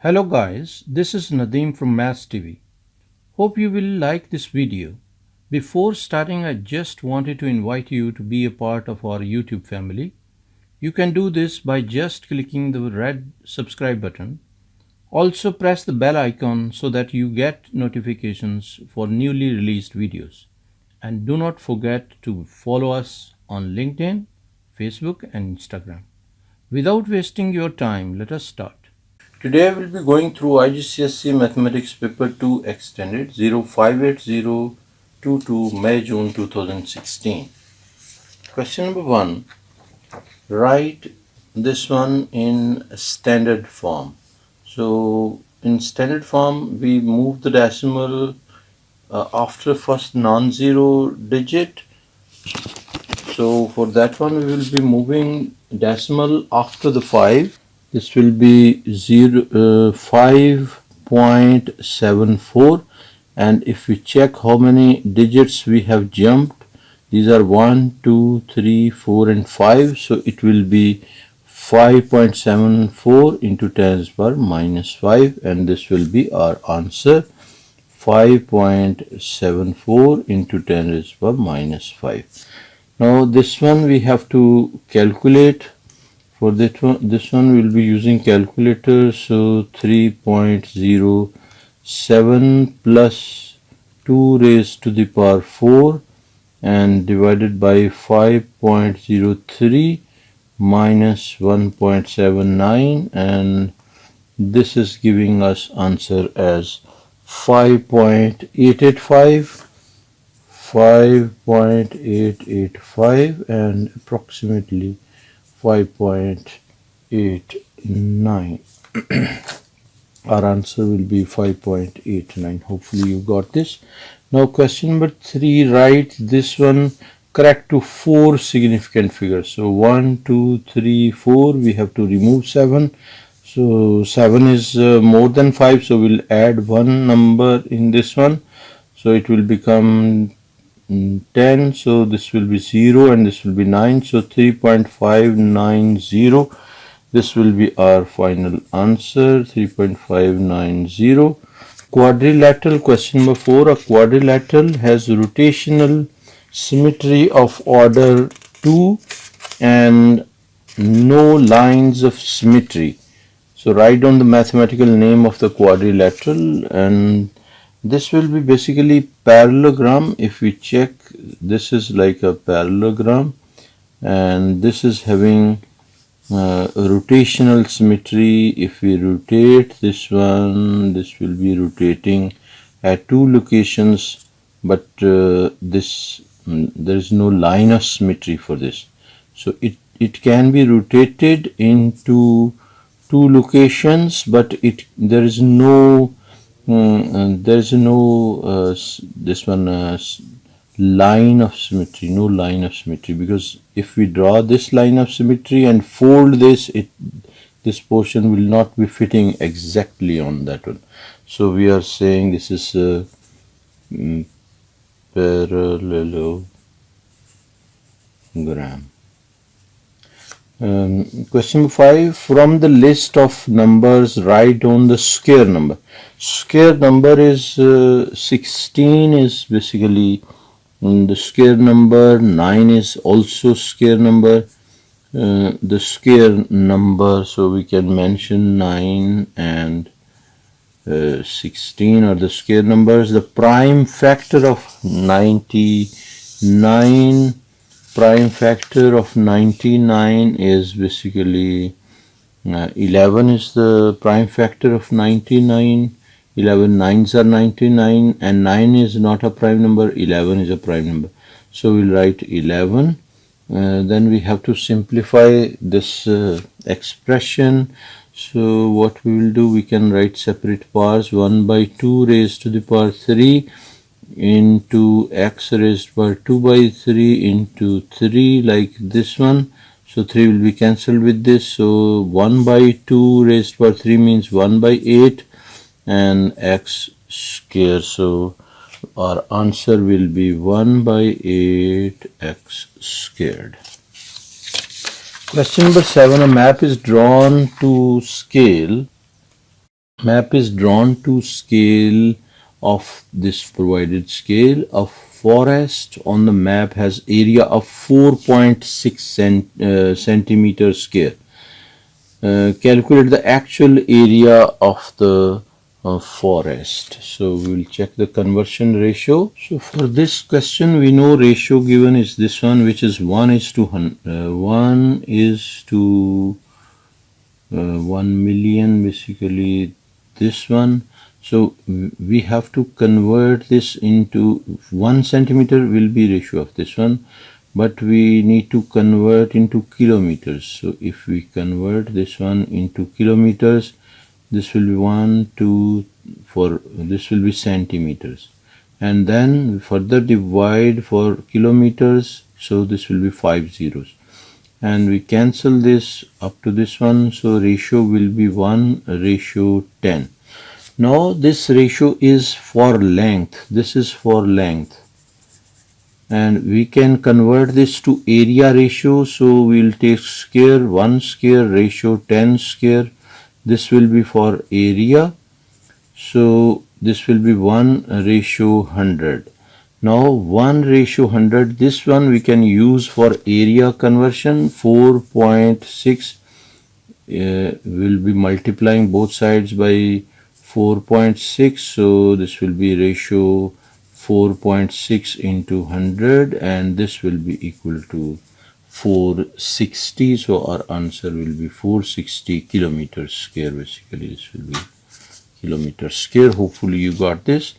Hello guys, this is Nadeem from Maths TV. Hope you will like this video. Before starting, I just wanted to invite you to be a part of our YouTube family. You can do this by just clicking the red subscribe button. Also press the bell icon so that you get notifications for newly released videos. And do not forget to follow us on LinkedIn, Facebook and Instagram. Without wasting your time, let us start. Today I will be going through IGCSE Mathematics Paper 2 Extended 058022 May-June 2016. Question number 1. Write this one in standard form. So in standard form we move the decimal after first non-zero digit. So for that one we will be moving decimal after the 5. This will be 5.74, and if we check how many digits we have jumped, these are 1, 2, 3, 4 and 5, so it will be 5.74 into 10 to the power minus 5, and this will be our answer, 5.74 into 10 to the power minus 5. Now this one we have to calculate. For this one we'll be using calculator, so 3.07 plus 2 raised to the power 4 and divided by 5.03 minus 1.79, and this is giving us answer as 5.885 and approximately 5.89. Our answer will be 5.89. Hopefully you got this. Now question number 3, write this one correct to 4 significant figures. So 1, 2, 3, 4, we have to remove 7. So 7 is more than 5, so we'll add one number in this one. So it will become 10, so this will be 0 and this will be 9, so 3.590. This will be our final answer, 3.590. Quadrilateral, question number 4. A quadrilateral has rotational symmetry of order 2 and no lines of symmetry. So write down the mathematical name of the quadrilateral, and this will be basically parallelogram. If we check, this is like a parallelogram, and this is having rotational symmetry. If we rotate this one, this will be rotating at 2 locations, but there is no line of symmetry for this. So it can be rotated into 2 locations, but there is no this one line of symmetry, no line of symmetry, because if we draw this line of symmetry and fold this, this portion will not be fitting exactly on that one. So we are saying this is a parallelogram. Question 5. From the list of numbers, write down the square number. Square number is 16 is basically the square number. 9 is also square number. The square number, so we can mention 9 and 16 are the square numbers. The prime factor of 99. Prime factor of 99 is basically 11 is the prime factor of 99. 11 nines are 99, and 9 is not a prime number, 11 is a prime number. So we'll write 11. Then we have to simplify this expression. So what we will do, we can write separate parts. 1 by 2 raised to the power 3 into x raised to power 2 by 3 into 3, like this one. So 3 will be cancelled with this. So 1 by 2 raised to power 3 means 1 by 8 and x square. So our answer will be 1 by 8 x squared. Question number 7. A map is drawn to scale Map is drawn to scale of this provided scale. A forest on the map has area of 4.6 centimeter square. Calculate the actual area of the forest. So we will check the conversion ratio. So for this question, we know ratio given is this one, which is 1 is to 1 million, basically this one. So we have to convert this into 1 centimeter will be ratio of this one, but we need to convert into kilometers. So if we convert this one into kilometers, this will be 1, 2, 4, this will be centimeters, and then further divide for kilometers, so this will be 5 zeros, and we cancel this up to this one, so ratio will be 1:10. Now this ratio is for length, this is for length, and we can convert this to area ratio. So we'll take square, 1 square ratio 10 square, this will be for area, so this will be 1:100. Now 1:100, this one we can use for area conversion. 4.6 will be multiplying both sides by 4.6, so this will be ratio 4.6 into 100, and this will be equal to 460. So our answer will be 460 kilometers square. Basically this will be kilometers square. Hopefully you got this.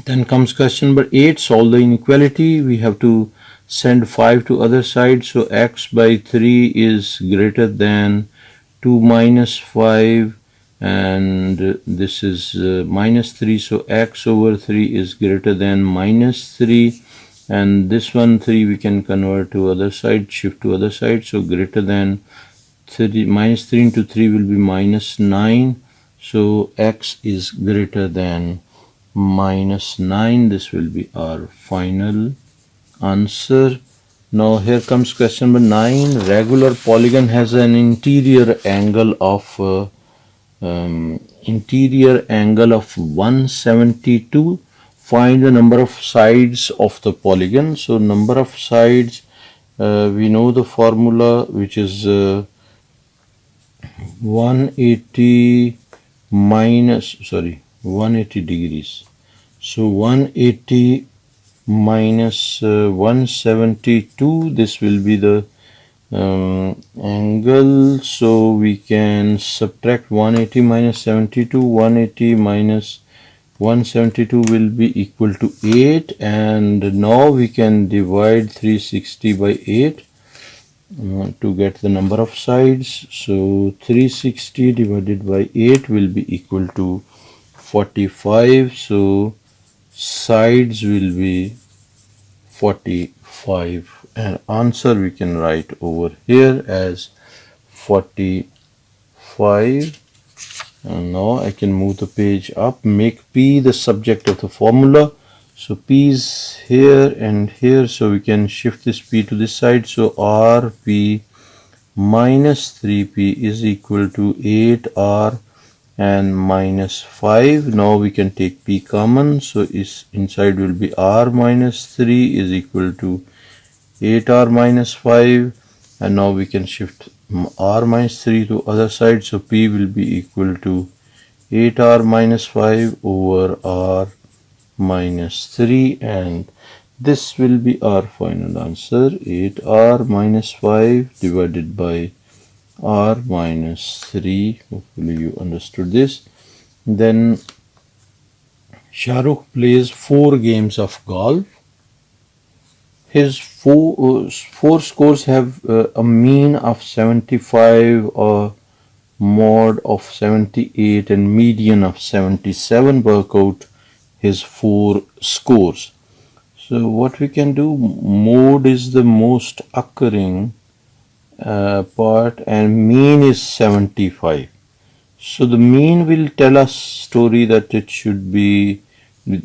Then comes question number 8. Solve the inequality. We have to send 5 to other side, so x by 3 is greater than 2 minus 5, and this is minus 3, so x over 3 is greater than minus 3, and this one 3 we can convert to other side, shift to other side, so greater than 3, minus 3 into 3 will be minus 9, so x is greater than minus 9. This will be our final answer. Now here comes question number 9. Regular polygon has an interior angle of 172. Find the number of sides of the polygon. So number of sides, we know the formula, which is 180 degrees. So 180 minus 172, this will be the angle, so we can subtract 180 minus 72. 180 minus 172 will be equal to 8, and now we can divide 360 by 8 to get the number of sides. So 360 divided by 8 will be equal to 45, so sides will be 45, and answer we can write over here as 45. And now I can move the page up, make P the subject of the formula. So P is here and here, so we can shift this P to this side. So RP minus 3P is equal to 8R and minus 5. Now we can take P common, so is inside will be R minus 3 is equal to 8R minus 5, and now we can shift R minus 3 to other side, so P will be equal to 8R minus 5 over R minus 3, and this will be our final answer, 8R minus 5 divided by R minus 3. Hopefully you understood this. Then Shahrukh plays 4 games of golf. His four scores have a mean of 75, a mod of 78, and median of 77. Work out his 4 scores. So what we can do, mode is the most occurring part, and mean is 75. So the mean will tell us story that it should be,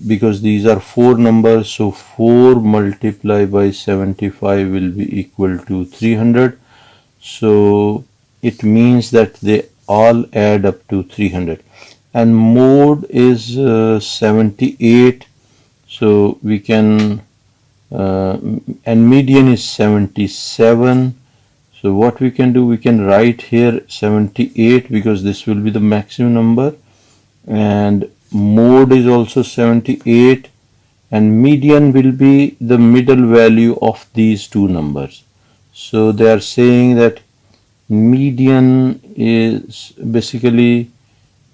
because these are 4 numbers, so 4 multiplied by 75 will be equal to 300. So it means that the all add up to 300. And mode is 78, so we can and median is 77. So what we can do, we can write here 78 because this will be the maximum number, and mode is also 78, and median will be the middle value of these two numbers. So they are saying that median is basically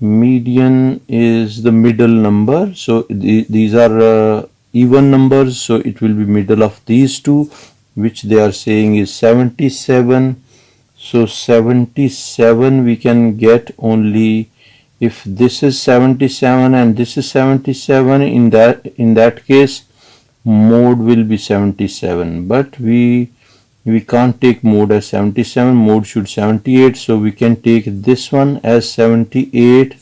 the middle number. So these are even numbers, so it will be middle of these two, which they are saying is 77. So 77 we can get only if this is 77 and this is 77. In that case, mode will be 77, but we can't take mode as 77. Mode should 78, so we can take this one as 78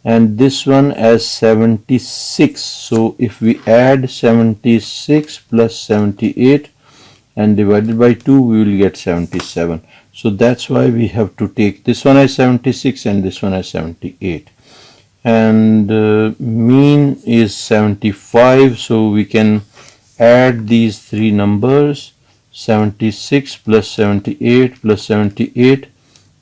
and this one as 76. So if we add 76 plus 78 and divided by 2, we will get 77. So that's why we have to take this one as 76 and this one as 78. And mean is 75, so we can add these three numbers, 76 plus 78 plus 78,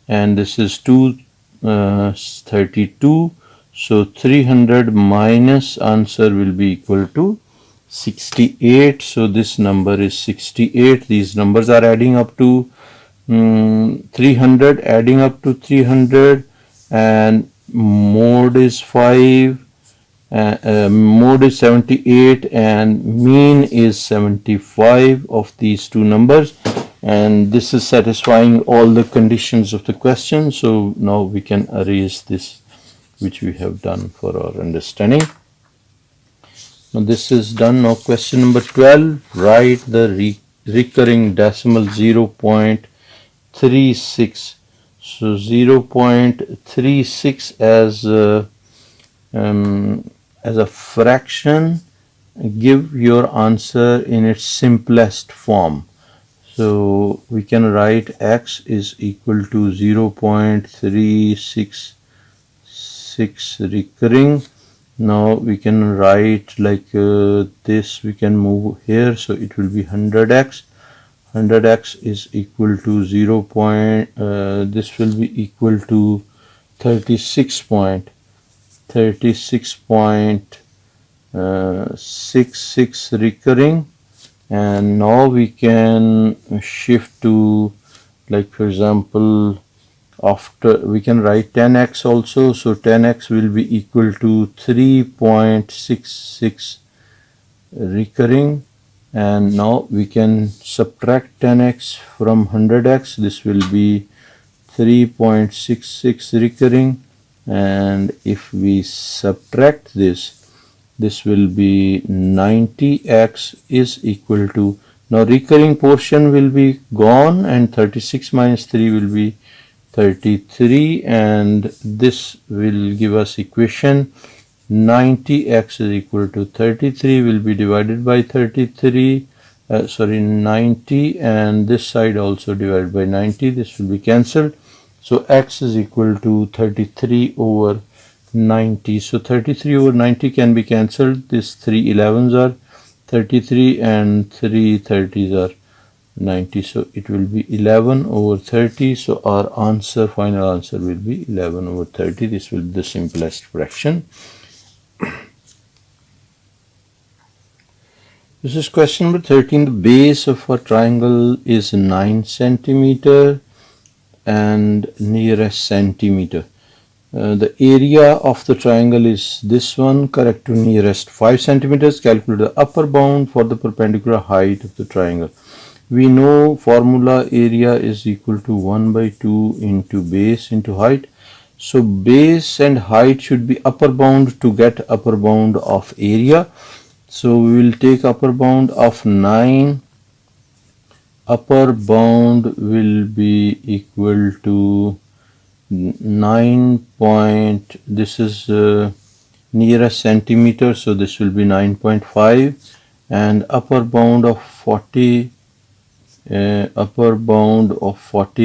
and this is 232. So 300 minus answer will be equal to 68. So this number is 68. These numbers are adding up to 300, adding up to 300, and mode is 5, mode is 78, and mean is 75 of these two numbers, and this is satisfying all the conditions of the question. So now we can erase this, which we have done for our understanding. Now this is done. Now question number 12, write the recurring decimal 0.36. So 0.36 as a fraction. Give your answer in its simplest form. So we can write x is equal to 0.366 recurring. Now we can write like this. We can move here, so it will be 100x. 100x is equal to 0. This will be equal to 36.66 recurring. And now we can shift to, like for example, after we can write 10x also. So 10x will be equal to 3.66 recurring. And now we can subtract 10x from 100x. This will be 3.66 recurring, and if we subtract this, this will be 90x is equal to, now recurring portion will be gone, and 36 minus 3 will be 33, and this will give us equation 90x is equal to 33 will be divided by 90, and this side also divided by 90. This will be cancelled. So x is equal to 33 over 90. So 33 over 90 can be cancelled. These 3 11s are 33 and 3 30s are 90. So it will be 11 over 30. So our answer, final answer will be 11 over 30. This will be the simplest fraction. This is question number 13. The base of a triangle is 9 centimeter and nearest centimeter. The area of the triangle is this one, correct to nearest 5 centimeters. Calculate the upper bound for the perpendicular height of the triangle. We know formula area is equal to 1 by 2 into base into height. So base and height should be upper bound to get upper bound of area. So we will take upper bound of 9. Upper bound will be equal to 9 point, this is nearest centimeter, so this will be 9.5, and upper bound of 40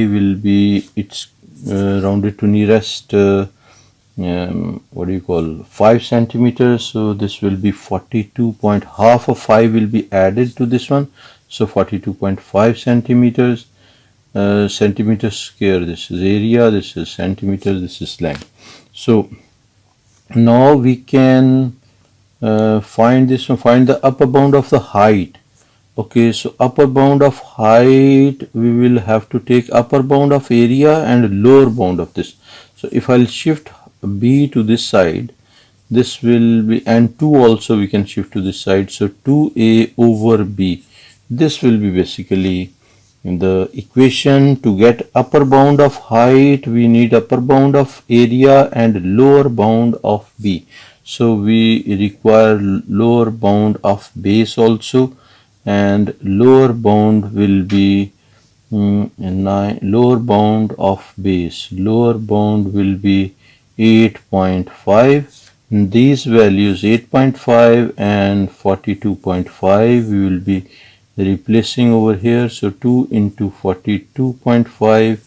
will be, its round it to nearest what do you call 5 centimeters. So this will be 42 point, half of 5 will be added to this one, so 42.5 centimeters. Centimeter square, this is area, this is centimeters, this is length. So now we can find this one, find the upper bound of the height. Okay, so upper bound of height, we will have to take upper bound of area and lower bound of this. So if I'll shift B to this side, this will be, and 2 also we can shift to this side, so 2A over B. This will be basically the equation. To get upper bound of height, we need upper bound of area and lower bound of B. So we require lower bound of base also, and lower bound will be lower bound of base, lower bound will be 8.5. These values 8.5 and 42.5 we will be replacing over here. So 2 into 42.5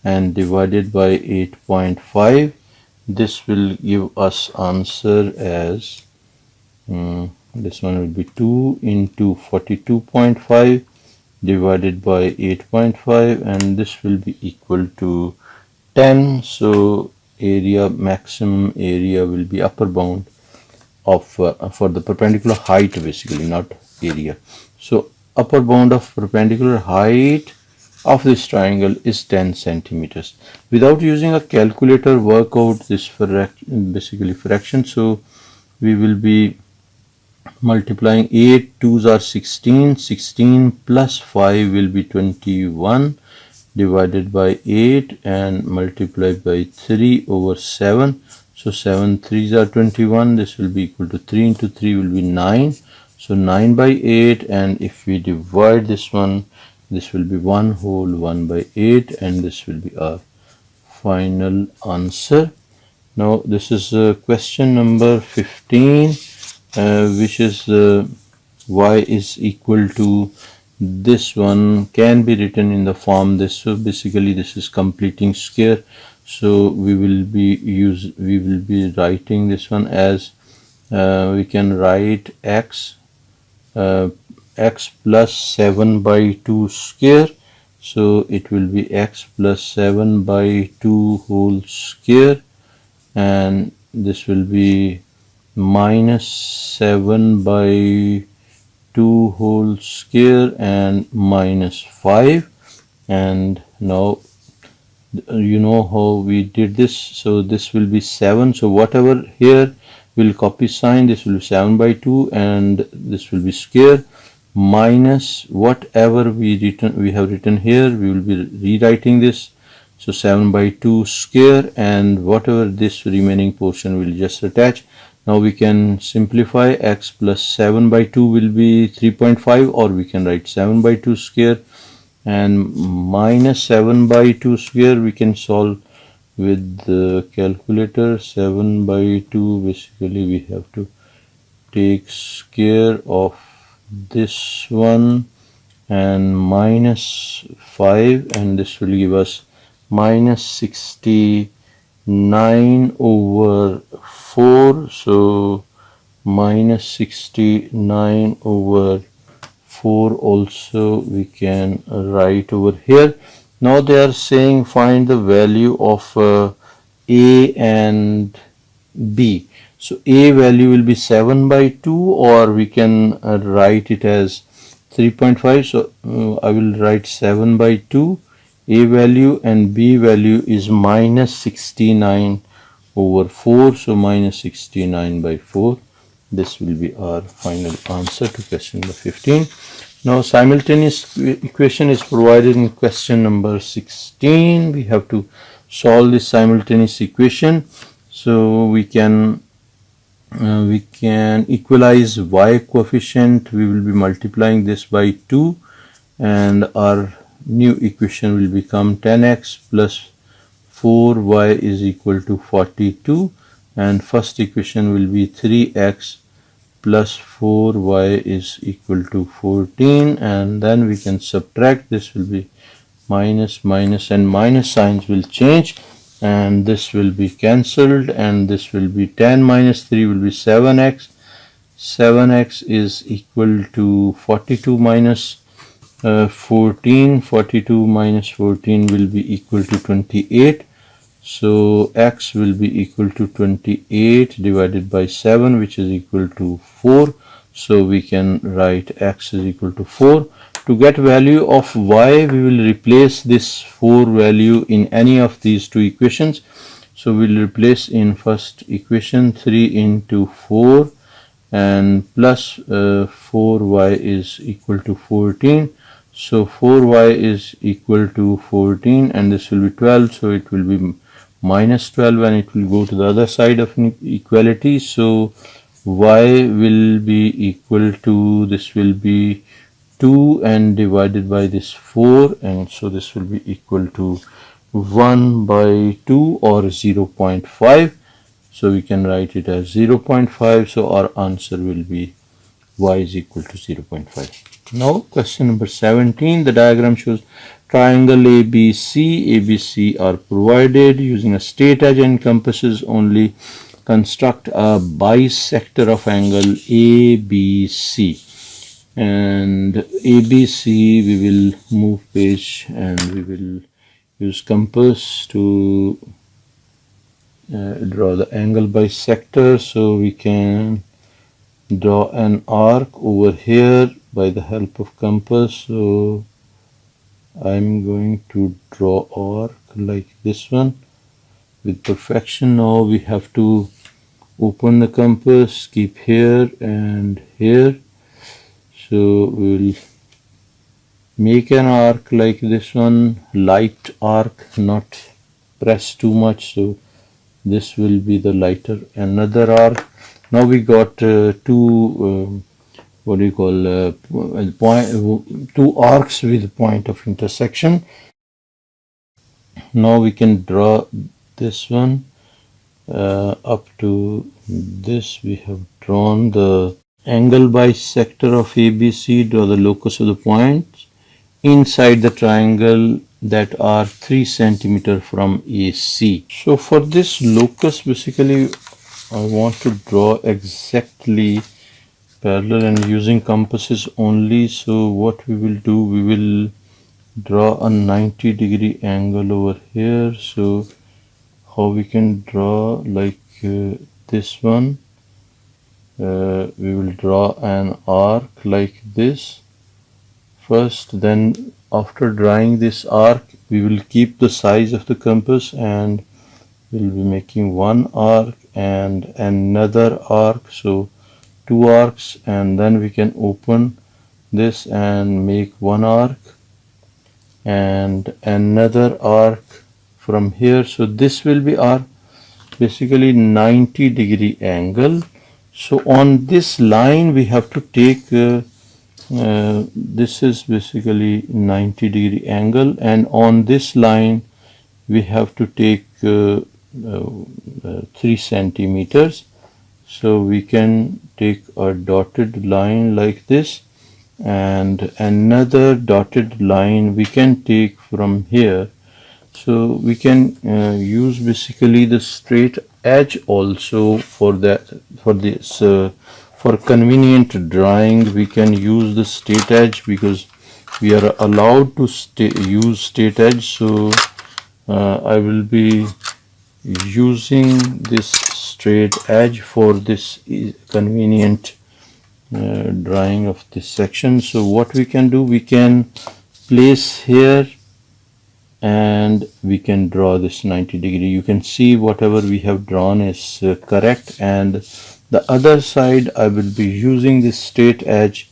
and divided by 8.5. This will give us answer as this one will be 2 into 42.5 divided by 8.5, and this will be equal to 10. So area, maximum area will be upper bound of for the perpendicular height, basically, not area. So upper bound of perpendicular height of this triangle is 10 centimeters. Without using a calculator, work out this basically fraction. So we will be multiplying 8 2s are 16, 16 plus 5 will be 21 divided by 8 and multiplied by 3 over 7. So 7 3s are 21. This will be equal to 3 into 3 will be 9. So 9 by 8, and if we divide this one, this will be 1 whole 1 by 8, and this will be our final answer. Now this is question number 15, which is y is equal to this one can be written in the form this. So basically this is completing square. So we will be writing this one as we can write x plus 7 by 2 square. So it will be x plus 7 by 2 whole square, and this will be minus 7 by 2 whole square and minus 5. And now you know how we did this. So this will be 7. So whatever here will copy sign, this will be 7 by 2 and this will be square, minus whatever we have written here, we will be rewriting this. So 7 by 2 square, and whatever this remaining portion will just attach. Now we can simplify. X plus 7 by 2 will be 3.5, or we can write 7 by 2 square, and minus 7 by 2 square we can solve with the calculator. 7 by 2, basically we have to take square of this one and minus 5, and this will give us minus 69 over 4. So minus 69 over 4 also we can write over here. Now they are saying find the value of A and B. So A value will be 7 by 2, or we can write it as 3.5. So I will write 7 by 2 A value, and B value is minus 69 over 4. So minus 69 by 4. This will be our final answer to question number 15. Now simultaneous equation is provided in question number 16. We have to solve this simultaneous equation. So we can equalize y coefficient. We will be multiplying this by 2, and our new equation will become 10x plus 4y is equal to 42, and first equation will be 3x plus 4y is equal to 14, and then we can subtract. This will be minus, minus, and minus signs will change, and this will be cancelled, and this will be 10 minus 3 will be 7x. 7x is equal to 42 minus 14. 42 minus 14 will be equal to 28. So x will be equal to 28 divided by 7, which is equal to 4. So we can write x is equal to 4. To get value of y, we will replace this 4 value in any of these two equations. So we'll replace in first equation 3 into 4 and plus 4y is equal to 14. So 4y is equal to 14, and this will be 12, so it will be minus 12, and it will go to the other side of equality. So y will be equal to, this will be 2 and divided by this 4, and so this will be equal to 1 by 2 or 0.5. So we can write it as 0.5. So our answer will be y is equal to 0.5. Now question number 17. The diagram shows triangle ABC. ABC are provided using a straight edge and compasses only. Construct a bisector of angle ABC. And ABC, we will move page and we will use compass to draw the angle bisector. So we can draw an arc over here by the help of compass. So I'm going to draw arc like this one with perfection. Now we have to open the compass, keep here and here. So we'll make an arc like this one, light arc, not press too much. So this will be the lighter, another arc. Now we got two two arcs with point of intersection. Now we can draw this one up to this. We have drawn the angle bisector of ABC. Draw the locus of the points inside the triangle that are 3 centimeter from AC. So for this locus, basically I want to draw exactly parallel and using compasses only. So what we will do, we will draw a 90-degree angle over here. So how we can draw like this one, we will draw an arc like this first, then after drawing this arc we will keep the size of the compass and we'll be making one arc and another arc, so two arcs, and then we can open this and make one arc and another arc from here. So this will be our basically 90-degree angle. So on this line we have to take this is basically 90-degree angle, and on this line we have to take 3 centimeters. So we can take a dotted line like this, and another dotted line we can take from here. So we can use basically the straight edge also for that, for this for convenient drawing we can use the straight edge because we are allowed to use straight edge. So I will be using this straight edge for this convenient drawing of this section. So what we can do, we can place here and we can draw this 90-degree. You can see whatever we have drawn is correct, and the other side I will be using this straight edge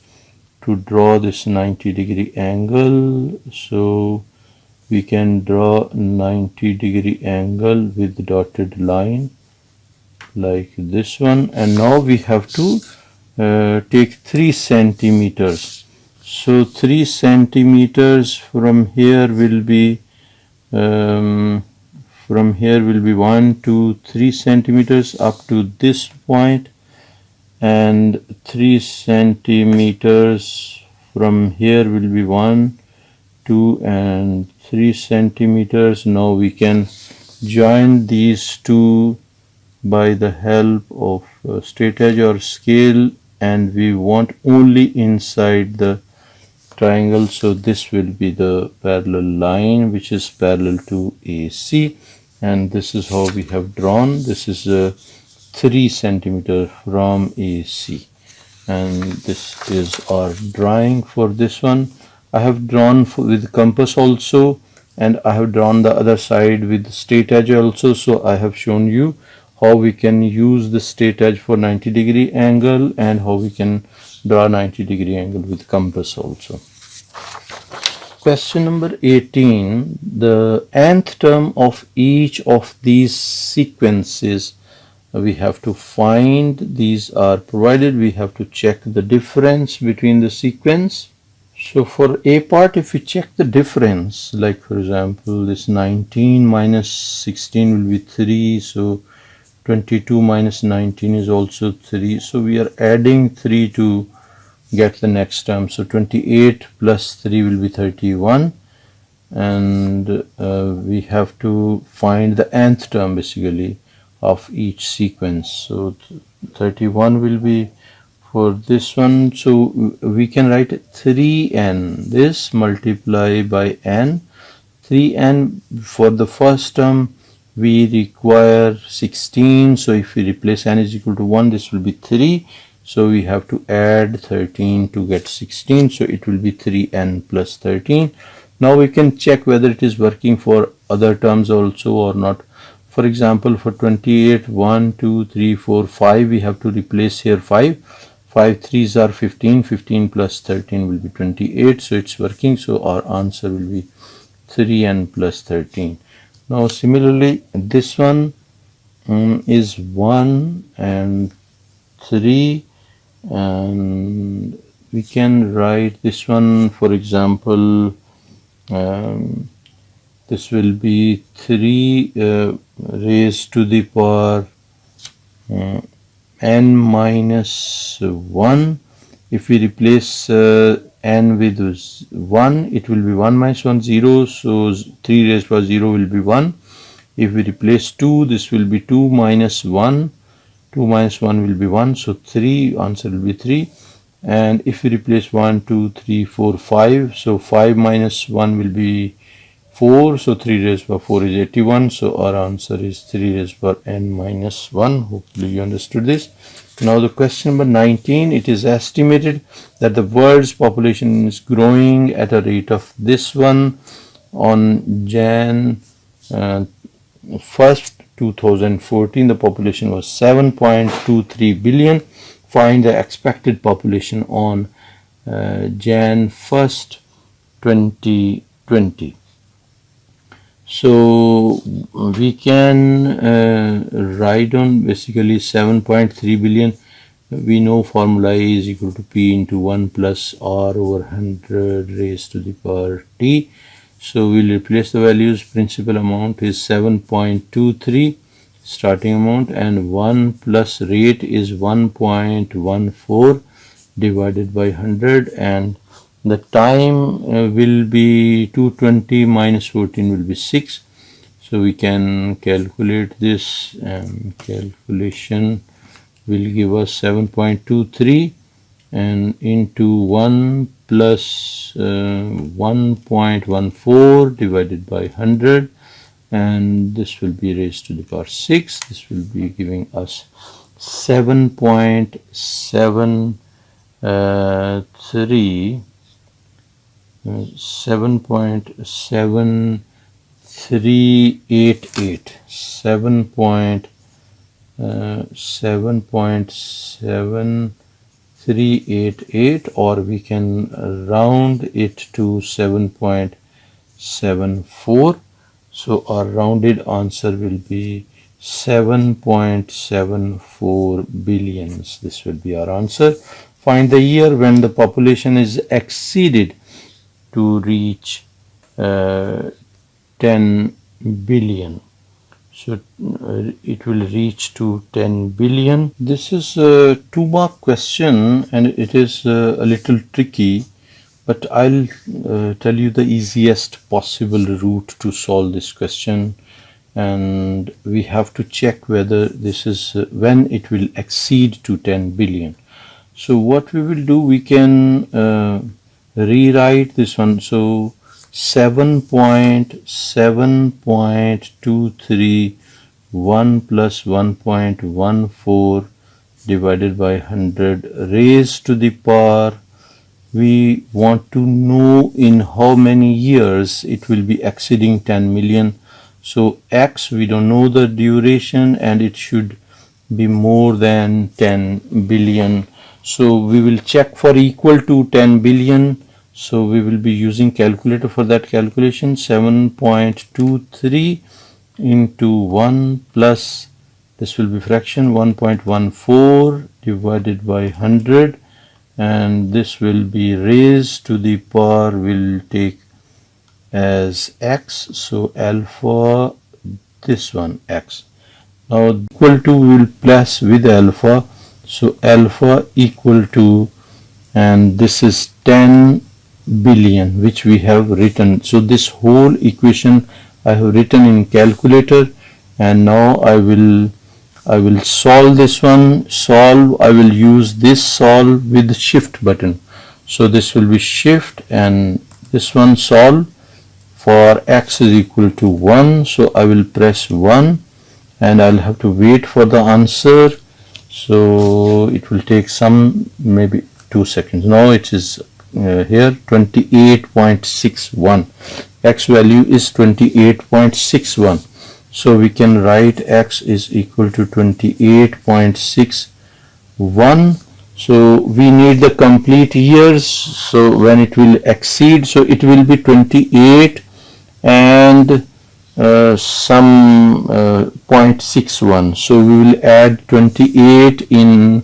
to draw this 90-degree angle. So we can draw 90-degree angle with dotted line like this one, and now we have to take 3 centimeters. So 3 centimeters from here will be 1, 2, 3 centimeters up to this point, and 3 centimeters from here will be 1, 2 and 3 centimeters. Now we can join these two by the help of straight edge or scale, and we want only inside the triangle. So this will be the parallel line which is parallel to AC, and this is how we have drawn. This is 3 centimeter from AC, and this is our drawing for this one. I have drawn with compass also, and I have drawn the other side with straight edge also. So I have shown you how we can use the straight edge for 90-degree angle and how we can draw 90-degree angle with compass also. Question number 18. The nth term of each of these sequences we have to find. These are provided. We have to check the difference between the sequence. So for A part, if we check the difference, like for example, this 19 minus 16 will be 3. So 22 minus 19 is also 3. So we are adding 3 to get the next term. So 28 plus 3 will be 31. And we have to find the nth term basically of each sequence. So 31 will be for this one. So we can write 3n. This multiply by n. 3n for the first term we require 16. So if we replace n is equal to 1, this will be 3. So we have to add 13 to get 16. So it will be 3n plus 13. Now we can check whether it is working for other terms also or not. For example, for 28, 1, 2, 3, 4, 5, we have to replace here 5. 5 3s are 15. 15 plus 13 will be 28. So it's working. So our answer will be 3n plus 13. Now similarly, this one is 1 and 3, and we can write this one, for example, this will be 3 raised to the power n minus 1. If we replace n with 1, it will be 1 minus 1, 0. So 3 raised to power 0 will be 1. If we replace 2, this will be 2 minus 1. 2 minus 1 will be 1. So 3, answer will be 3. And if we replace 1, 2, 3, 4, 5. So 5 minus 1 will be 4. So 3 raised to power 4 is 81. So our answer is 3 raised to power n minus 1. Hopefully you understood this. Now the question number 19. It is estimated that the world's population is growing at a rate of this one on Jan 1st, 2014. The population was 7.23 billion. Find the expected population on Jan 1st, 2020. So we can write on basically 7.3 billion. We know formula A is equal to P into 1 plus R over 100 raised to the power T. So we'll replace the values. Principal amount is 7.23 starting amount, and 1 plus rate is 1.14 divided by 100, and the time will be 220 minus 14 will be 6. So we can calculate this, and calculation will give us 7.23 and into 1 plus 1.14 divided by 100, and this will be raised to the power 6. This will be giving us 7.73 7.788 7.7388, or we can round it to 7.74. So our rounded answer will be 7.74 billions. This will be our answer. Find the year when the population is exceeded to reach 10 billion. So it will reach to 10 billion. This is a 2-mark question, and it is a little tricky, but I'll tell you the easiest possible route to solve this question, and we have to check whether this is when it will exceed to 10 billion. So what we will do, we can rewrite this one. So 7.231 plus 1.14 divided by 100 raised to the power, we want to know in how many years it will be exceeding 10 million. So x, we don't know the duration, and it should be more than 10 billion. So we will check for equal to 10 billion. So we will be using calculator for that calculation. 7.23 into 1 plus, this will be fraction, 1.14 divided by 100, and this will be raised to the power, will take as x. So alpha, this one x. Now equal to, we will place with alpha. So alpha equal to, and this is 10 billion, which we have written. So this whole equation I have written in calculator, and now I will solve this one. Solve, I will use this solve with the shift button. So this will be shift, and this one solve for x is equal to 1. So I will press 1, and I'll have to wait for the answer. So it will take some, maybe 2 seconds. Now it is here 28.61. X value is 28.61. So we can write x is equal to 28.61. So we need the complete years. So when it will exceed, so it will be 28 and some 0.61. So we will add 28 in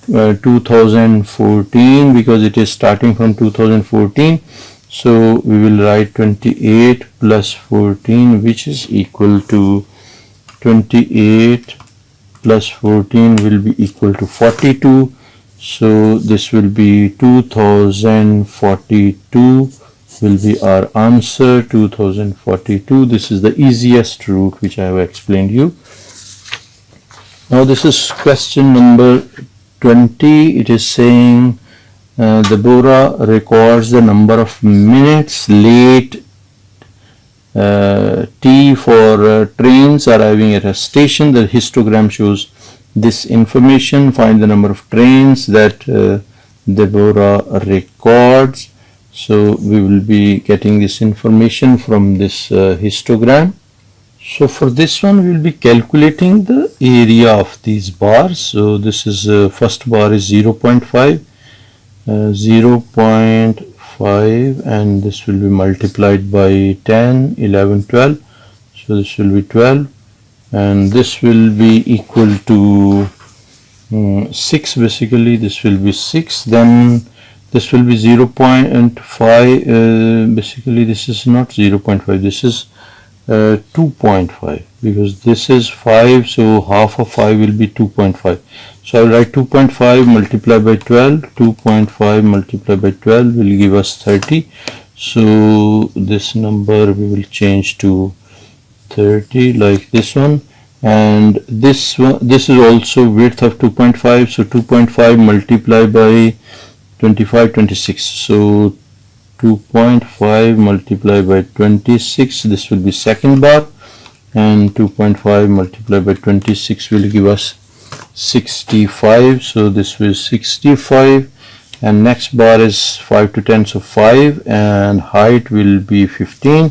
2014, because it is starting from 2014. So we will write 28 plus 14, which is equal to 28 plus 14 will be equal to 42. So this will be 2042 will be our answer, 2042. This is the easiest route which I have explained you. Now this is question number 20. It is saying Deborah records the number of minutes late T for trains arriving at a station. The histogram shows this information. Find the number of trains that Deborah records. So we will be getting this information from this histogram. So for this one, we will be calculating the area of these bars. So this is first bar is 0.5, 0.5, and this will be multiplied by 10, 11, 12. So this will be 12, and this will be equal to 6. Basically, this will be 6. Then this will be 0.5. Basically, this is not 0.5. This is 2.5, because this is 5, so half of 5 will be 2.5. So I will write 2.5 multiplied by 12. 2.5 multiplied by 12 will give us 30. So this number we will change to 30, like this one. And this one, this is also width of 2.5. So 2.5 multiplied by 25, 26. So 2.5 multiplied by 26, this will be second bar, and 2.5 multiplied by 26 will give us 65. So this will 65, and next bar is 5 to 10, so 5, and height will be 15.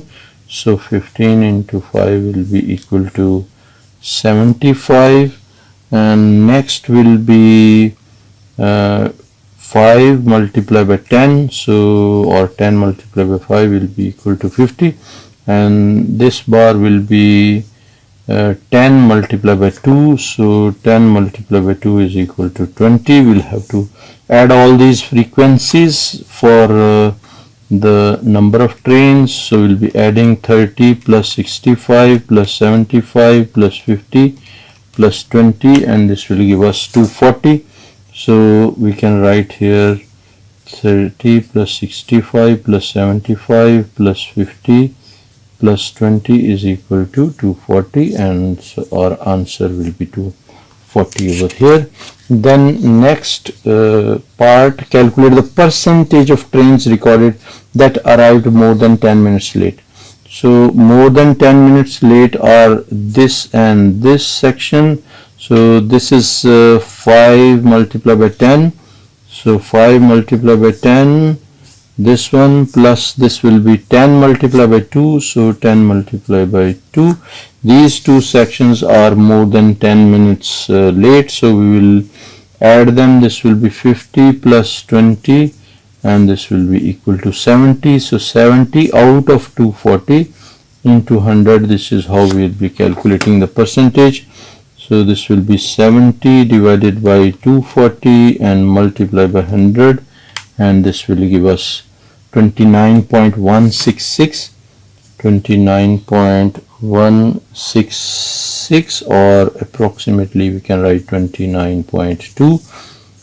So 15 into 5 will be equal to 75, and next will be 5 multiplied by 10, so, or 10 multiplied by 5 will be equal to 50, and this bar will be 10 multiplied by 2, so 10 multiplied by 2 is equal to 20. We'll have to add all these frequencies for the number of trains. So we'll be adding 30 plus 65 plus 75 plus 50 plus 20, and this will give us 240. So we can write here 30 plus 65 plus 75 plus 50 plus 20 is equal to 240, and so our answer will be 240 over here. Then next part, calculate the percentage of trains recorded that arrived more than 10 minutes late. So more than 10 minutes late are this and this section. So this is 5 multiplied by 10. So 5 multiplied by 10, this one plus this will be 10 multiplied by 2. So 10 multiplied by 2. These two sections are more than 10 minutes late. So we will add them. This will be 50 plus 20, and this will be equal to 70. So 70 out of 240 into 100. This is how we will be calculating the percentage. So this will be 70 divided by 240 and multiplied by 100, and this will give us 29.166, 29.166, or approximately we can write 29.2.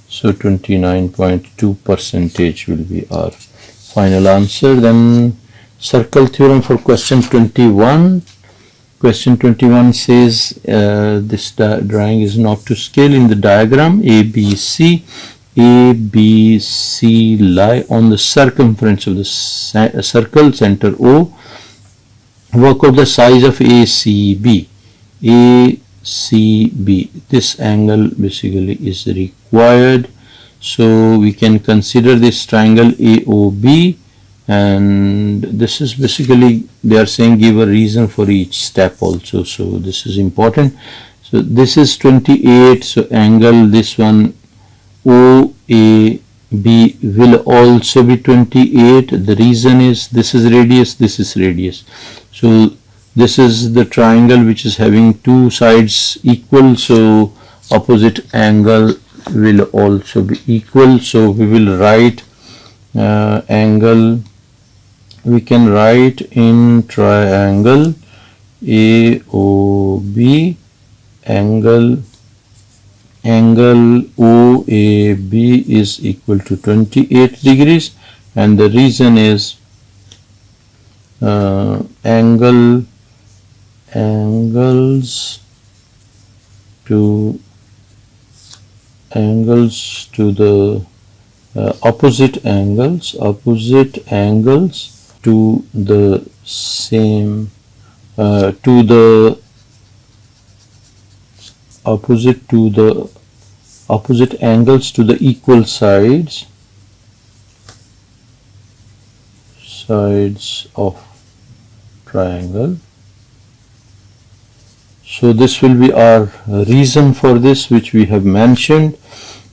So 29.2 percentage will be our final answer. Then circle theorem for question 21. Question 21 says this drawing is not to scale. In the diagram ABC lie on the circumference of the circle center O. Work out the size of ACB. This angle basically is required. So we can consider this triangle AOB, and this is basically, they are saying give a reason for each step also. So this is important. So this is 28. So angle, this one OAB will also be 28. The reason is this is radius, this is radius. So this is the triangle which is having two sides equal. So opposite angle will also be equal. So we will write angle. We can write in triangle AOB angle OAB is equal to 28 degrees, and the reason is angles to the opposite angles to the same opposite angles to the equal sides of triangle. So this will be our reason for this, which we have mentioned.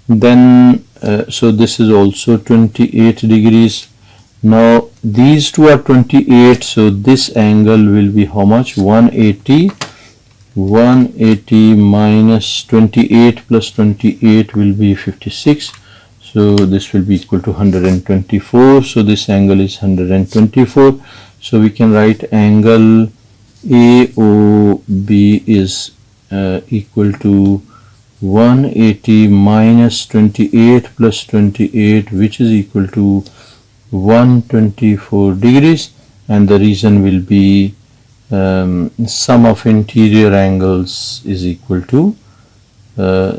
Then so this is also 28 degrees. Now these two are 28, so this angle will be how much? 180. 180 minus 28 plus 28 will be 56. So this will be equal to 124. So this angle is 124. So we can write angle AOB is equal to 180 minus 28 plus 28, which is equal to 124 degrees, and the reason will be sum of interior angles is equal to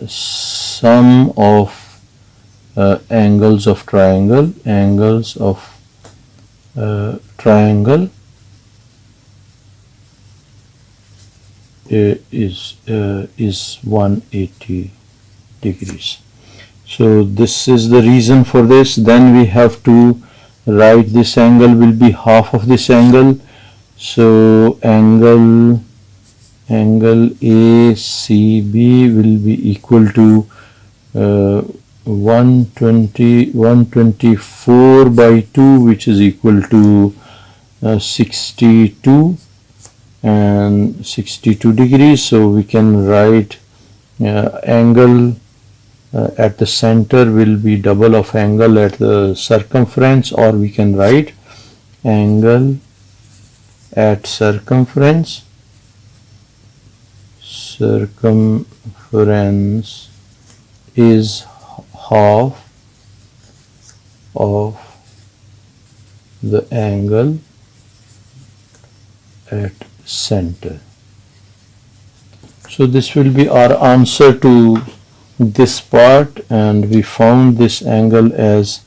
sum of angles of triangle is 180 degrees. So this is the reason for this. Then we have to write this angle will be half of this angle. So angle ACB will be equal to 124 by 2, which is equal to 62 and 62 degrees. So we can write angle at the center will be double of angle at the circumference, or we can write angle at circumference is half of the angle at center. So this will be our answer to this part, and we found this angle as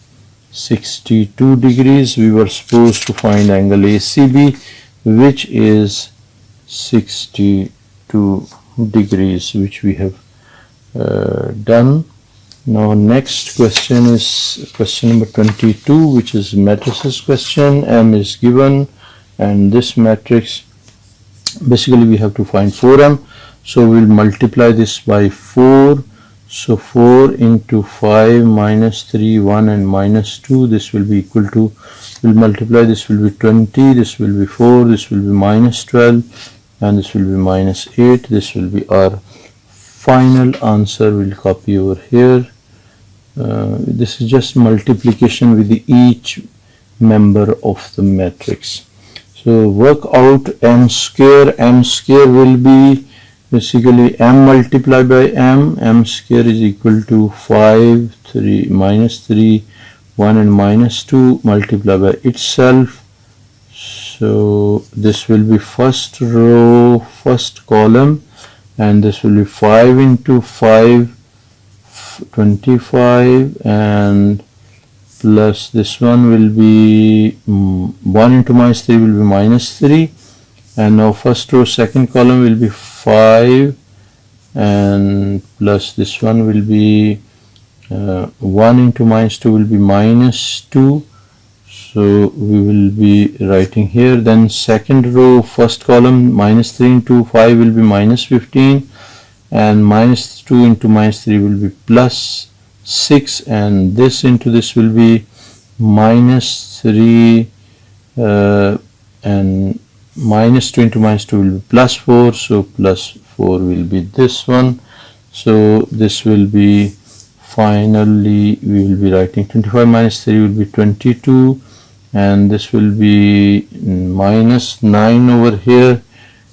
62 degrees. We were supposed to find angle ACB, which is 62 degrees, which we have done. Now next question is question number 22, which is matrices question. M is given, and this matrix, basically we have to find 4m. So we'll multiply this by 4. So 4 into 5 minus 3, 1 and minus 2, this will be equal to, we'll multiply, this will be 20, this will be 4, this will be minus 12, and this will be minus 8. This will be our final answer. We'll copy over here. This is just multiplication with each member of the matrix. So work out m square. M square will be basically m multiplied by m. M square is equal to 5, 3, minus 3, 1 and minus 2 multiplied by itself. So this will be first row, first column, and this will be 5 into 5, 25, and plus this one will be 1 into minus 3 will be minus 3, and now first row second column will be 5, and plus this one will be 1 into minus 2 will be minus 2. So we will be writing here. Then second row first column, minus 3 into 5 will be minus 15, and minus 2 into minus 3 will be plus 6, and this into this will be minus 3, and minus 2 into minus 2 will be plus 4, so plus 4 will be this one. So this will be, finally we will be writing 25 minus 3 will be 22, and this will be minus 9 over here,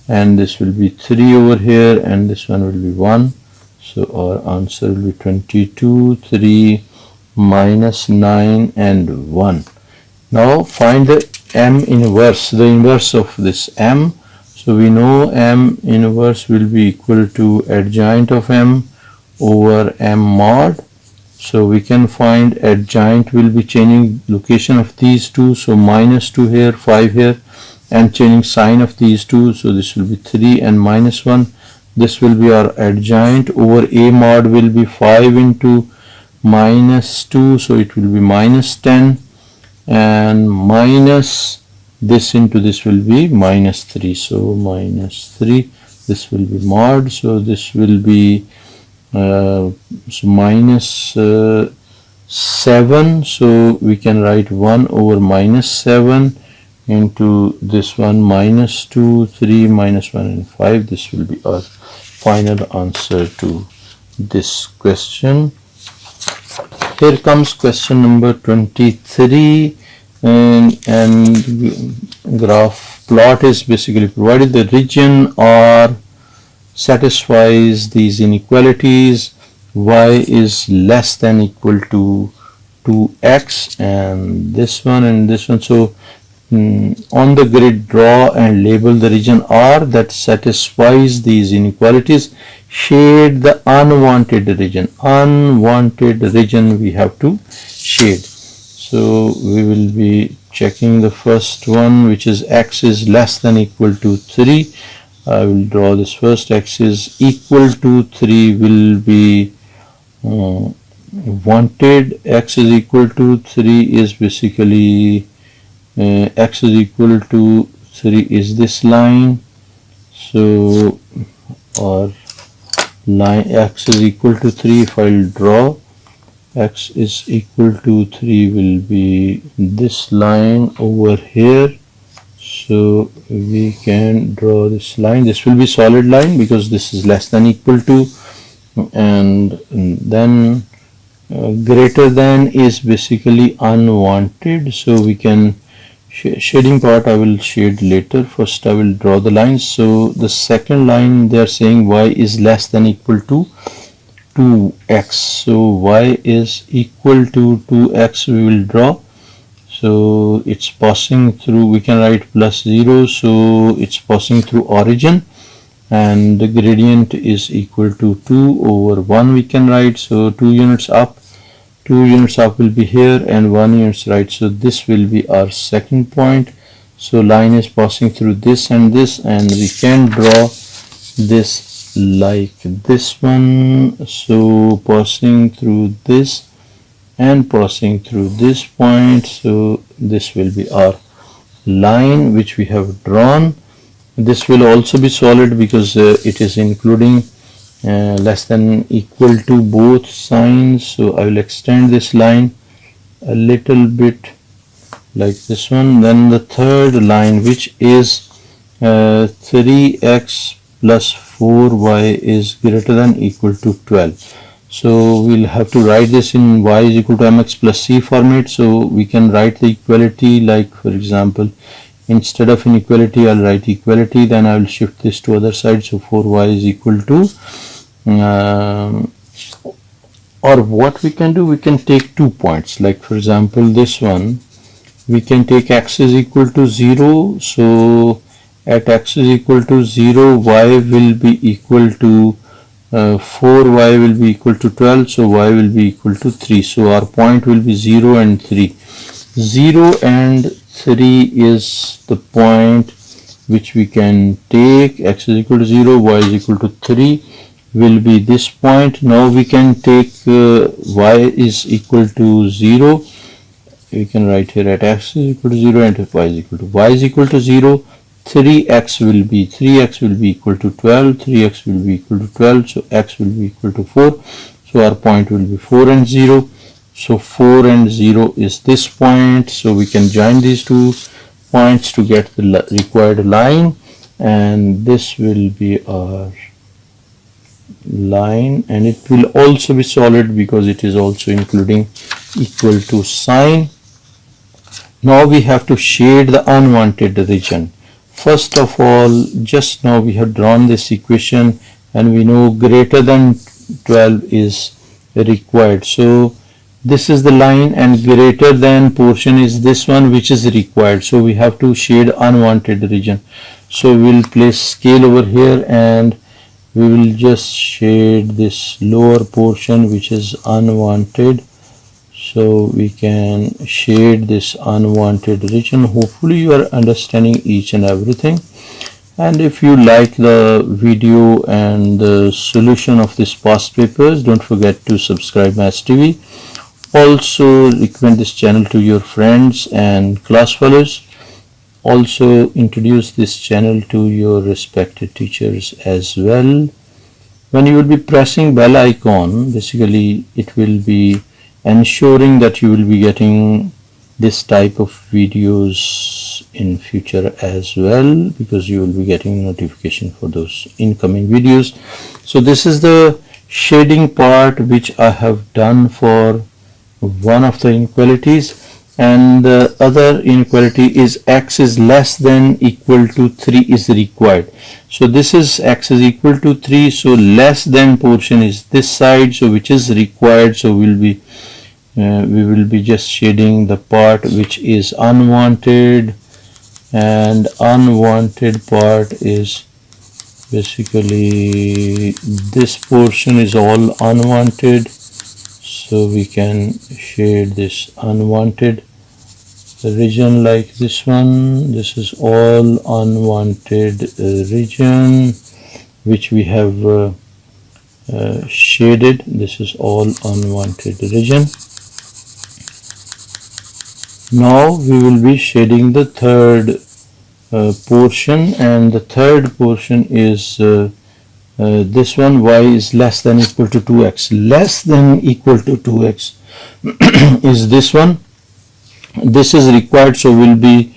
and this will be 3 over here, and this one will be 1. So our answer will be 22, 3, minus 9 and 1. Now find the m inverse, the inverse of this m. So we know m inverse will be equal to adjoint of m over m mod. So we can find adjoint will be changing location of these two. So minus 2 here, 5 here, and changing sign of these two. So this will be 3 and minus 1. This will be our adjoint over a mod will be 5 into minus 2. So it will be minus 10, and minus this into this will be minus 3. So minus 3, this will be mod. So this will be so minus 7. So we can write 1 over minus 7 into this one, minus 2, 3, minus 1 and 5. This will be our final answer to this question. Here comes question number 23, and graph plot is basically provided. The region R satisfies these inequalities. Y is less than equal to 2x, and this one and this one. So on the grid, draw and label the region R that satisfies these inequalities. Shade the unwanted region. Unwanted region we have to shade. So we will be checking the first one, which is x is less than equal to 3. I will draw this first. X is equal to 3 will be wanted. X is equal to 3 is basically x is equal to 3 is this line. So our line x is equal to 3, if I will draw, x is equal to 3 will be this line over here. So we can draw this line. This will be solid line because this is less than equal to, and then greater than is basically unwanted. So we can shading part I will shade later. First I will draw the lines. So the second line they are saying y is less than equal to 2x. So y is equal to 2x we will draw. So it's passing through, we can write plus 0, so it's passing through origin, and the gradient is equal to 2 over 1 we can write. So 2 units up will be here, and 1 units right. So this will be our second point. So line is passing through this, and we can draw this like this one. So passing through this and passing through this point. So this will be our line which we have drawn. This will also be solid because it is including less than equal to both signs. So I will extend this line a little bit like this one. Then the third line, which is 3x plus 4y is greater than equal to 12. So we'll have to write this in y is equal to mx plus c format. So we can write the equality, like for example, instead of inequality I'll write equality, then I will shift this to other side. So 4y is equal to or what we can do, we can take 2 points, like for example this one, we can take x is equal to 0. So at x is equal to 0, y will be equal to 4y will be equal to 12, so y will be equal to 3. So our point will be 0 and 3. 0 and 3 is the point which we can take. X is equal to 0, y is equal to 3 will be this point. Now we can take y is equal to 0. We can write here at x is equal to 0 and y is equal to 0. 3x will be equal to 12, 3x will be equal to 12, so x will be equal to 4. So our point will be 4 and 0. So 4 and 0 is this point. So we can join these 2 points to get the required line, and this will be our line, and it will also be solid because it is also including equal to sign. Now we have to shade the unwanted region. First of all, just now we have drawn this equation and we know greater than 12 is required. So this is the line, and greater than portion is this one which is required. So we have to shade unwanted region. So we will place scale over here and we will just shade this lower portion which is unwanted. So we can shade this unwanted region. Hopefully you are understanding each and everything. And if you like the video and the solution of this past papers, don't forget to subscribe Maths TV. Also recommend this channel to your friends and class fellows. Also introduce this channel to your respected teachers as well. When you will be pressing bell icon, basically it will be ensuring that you will be getting this type of videos in future as well, because you will be getting notification for those incoming videos. So this is the shading part which I have done for one of the inequalities, and the other inequality is x is less than equal to 3 is required. So this is x is equal to 3, so less than portion is this side, so which is required. So we will be just shading the part which is unwanted, and unwanted part is basically this portion is all unwanted. So we can shade this unwanted region like this one. This is all unwanted region which we have shaded. This is all unwanted region. Now we will be shading the third portion, and the third portion is this one, y is less than equal to 2x. Less than equal to 2x is this one. This is required, so we'll be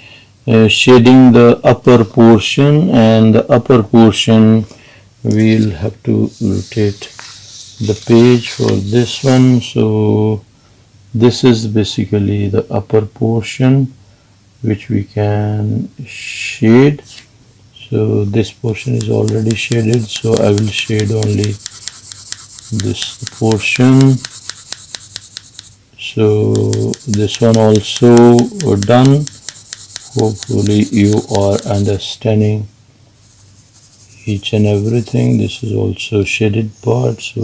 shading the upper portion, and the upper portion we'll have to rotate the page for this one. So this is basically the upper portion which we can shade. So this portion is already shaded, so I will shade only this portion. So this one also done. Hopefully you are understanding each and everything. This is also shaded part, so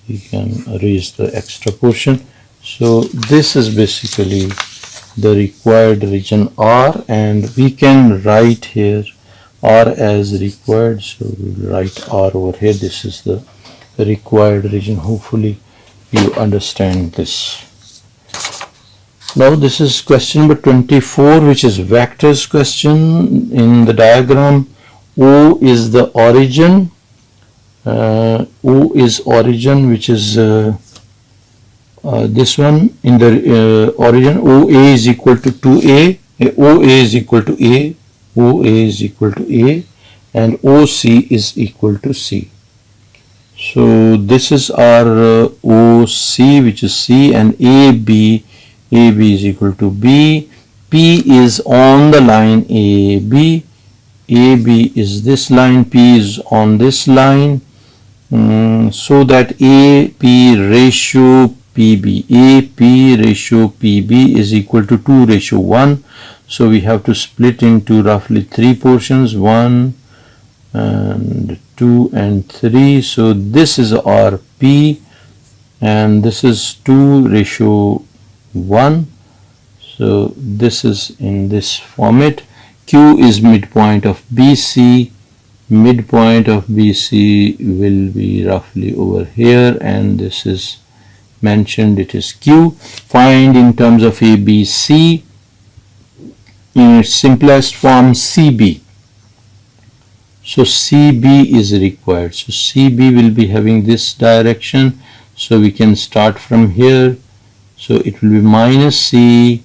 you can erase the extra portion. So this is basically the required region R, and we can write here R as required. So we'll write R over here. This is the required region. Hopefully you understand this. Now this is question number 24, which is vectors question. In the diagram, O is the origin. O is origin, which is this one. In the origin, OA is equal to 2A, OA is equal to A, OA is equal to A, and OC is equal to C. So this is our OC, which is C, and AB is equal to B. P is on the line AB. AB is this line, P is on this line, so that AP ratio PB, AP ratio PB is equal to 2:1. So we have to split into roughly 3 portions, 1 and 2 and 3. So this is our P, and this is 2:1. So this is in this format. Q is midpoint of BC. Midpoint of BC will be roughly over here, and this is mentioned, it is Q. Find in terms of ABC, in its simplest form CB. So CB is required. So CB will be having this direction. So we can start from here. So it will be minus C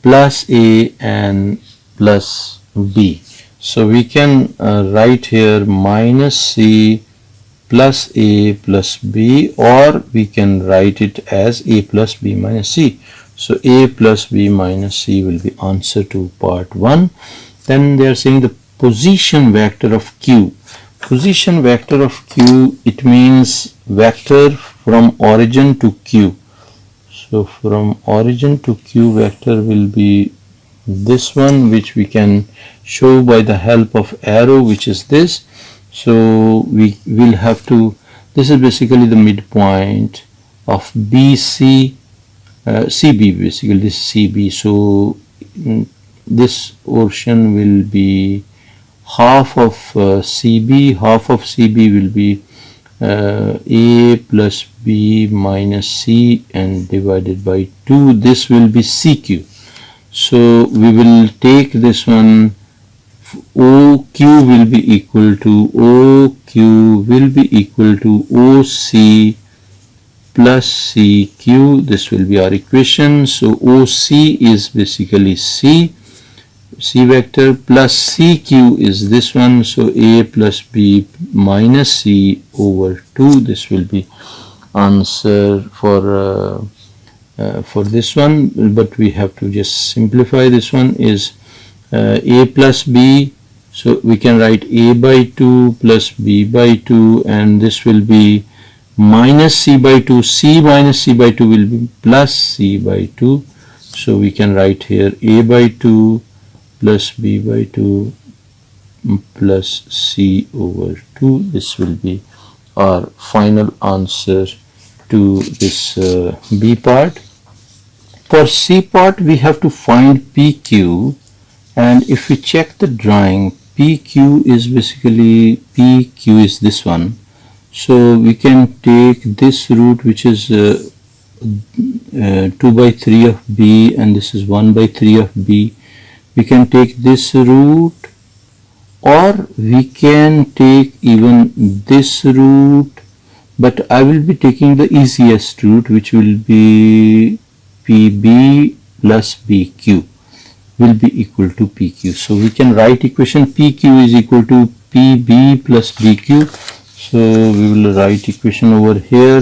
plus A and plus B. So we can write here minus C plus A plus B, or we can write it as A plus B minus C. So A plus B minus C will be answer to part 1. Then they are saying the position vector of Q. Position vector of Q, it means vector from origin to Q. So from origin to Q, vector will be this one, which we can show by the help of arrow, which is this. So we will have to, this is basically the midpoint of BC, CB, basically this is CB. So this portion will be half of CB, half of CB will be A plus B minus C and divided by 2. This will be CQ. So we will take this one, OQ will be equal to OC plus CQ. This will be our equation. So OC is basically C vector, plus CQ is this one. So A plus B minus C over 2. This will be answer for this one, but we have to just simplify. This one is A plus B, so we can write A by 2 plus B by 2, and this will be minus C by 2. C minus C by 2 will be plus C by 2. So we can write here A by 2 plus B by 2 plus C over 2. This will be our final answer to this B part. For C part, we have to find PQ, and if we check the drawing, PQ is basically, PQ is this one. So we can take this root, which is 2 by 3 of B, and this is 1 by 3 of B. We can take this root, or we can take even this root, but I will be taking the easiest root, which will be PB plus BQ will be equal to PQ. So we can write equation PQ is equal to PB plus BQ. So we will write equation over here.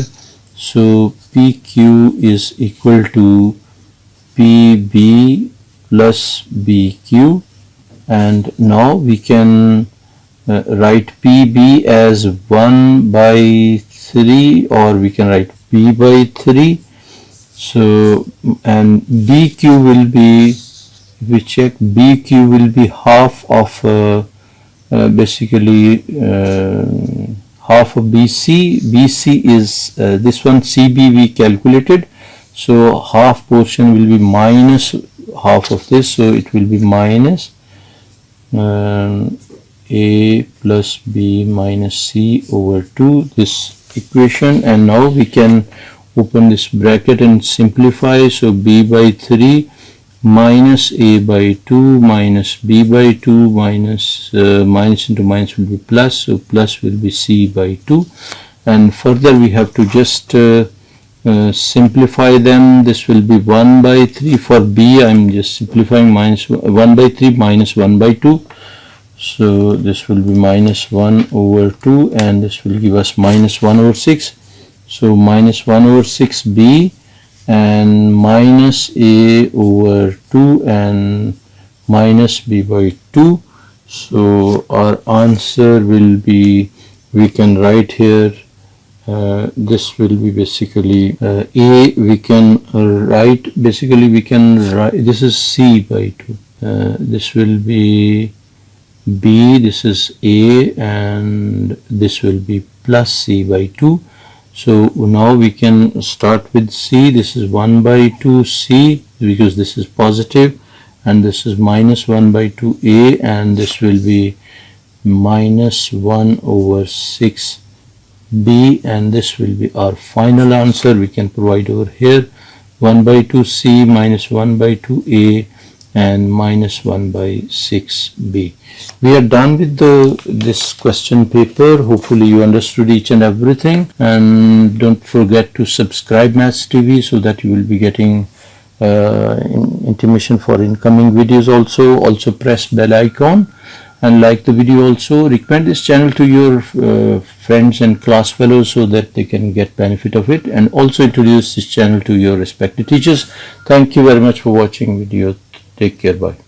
So PQ is equal to PB plus BQ, and now we can write PB as 1 by 3, or we can write b by 3. So, and bq will be, if we check, bq will be half of basically half of bc. bc is this one, cb we calculated, so half portion will be minus half of this, so it will be minus a plus b minus c over 2, this equation. And now we can open this bracket and simplify. So b by 3 minus a by 2 minus b by 2 minus minus into minus will be plus, so plus will be c by 2. And further we have to just simplify them. This will be 1 by 3 for b. I am just simplifying, minus 1 by 3 minus 1 by 2. So this will be minus 1 over 2, and this will give us minus 1 over 6. So minus 1 over 6b and minus a over 2 and minus b by 2. So our answer will be, we can write here, this will be basically a, we can write, basically we can write, this is c by 2, this will be b, this is a, and this will be plus c by 2. So now we can start with c. This is 1 by 2 c, because this is positive, and this is minus 1 by 2 a, and this will be minus 1 over 6 b, and this will be our final answer. We can provide over here 1 by 2 c minus 1 by 2 a and minus 1 by 6 b. We are done with this question paper. Hopefully you understood each and everything, and don't forget to subscribe Maths TV so that you will be getting intimation for incoming videos. Also press bell icon and like the video. Also recommend this channel to your friends and class fellows so that they can get benefit of it, and also introduce this channel to your respective teachers. Thank you very much for watching video. Take care. Bye.